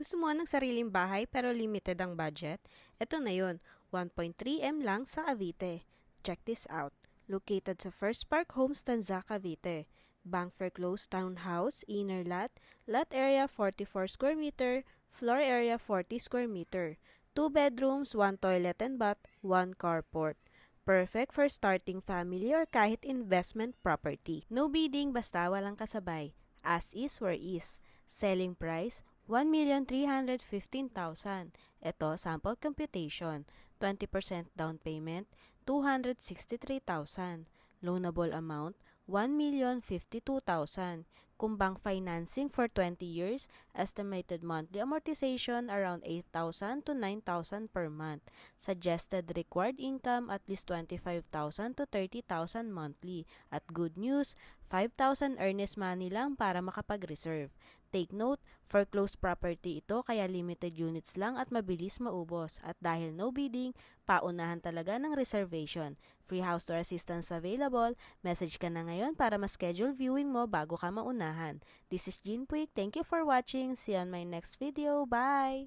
Gusto mo ng sariling bahay pero limited ang budget? Ito na yon, 1.3M lang sa Cavite. Check this out. Located sa First Park Homes, Tanza, Cavite. Bank for close townhouse, inner lot, lot area 44 square meter, floor area 40 square meter. 2 bedrooms, 1 toilet and bath, 1 carport. Perfect for starting family or kahit investment property. No bidding basta walang kasabay. As is where is. Selling price, 1,315,000. Ito, sample computation. 20% down payment, 263,000. Loanable amount, 1,052,000. Kumbang financing for 20 years, estimated monthly amortization around 8,000 to 9,000 per month. Suggested required income at least 25,000 to 30,000 monthly. At good news, 5,000 earnest money lang para makapag-reserve. Take note, foreclosed property ito kaya limited units lang at mabilis maubos. At dahil no bidding, paunahan talaga ng reservation. Free house tour assistance available. Message ka na ngayon para ma-schedule viewing mo bago ka maunahan. This is Jean Puig. Thank you for watching. See you on my next video. Bye!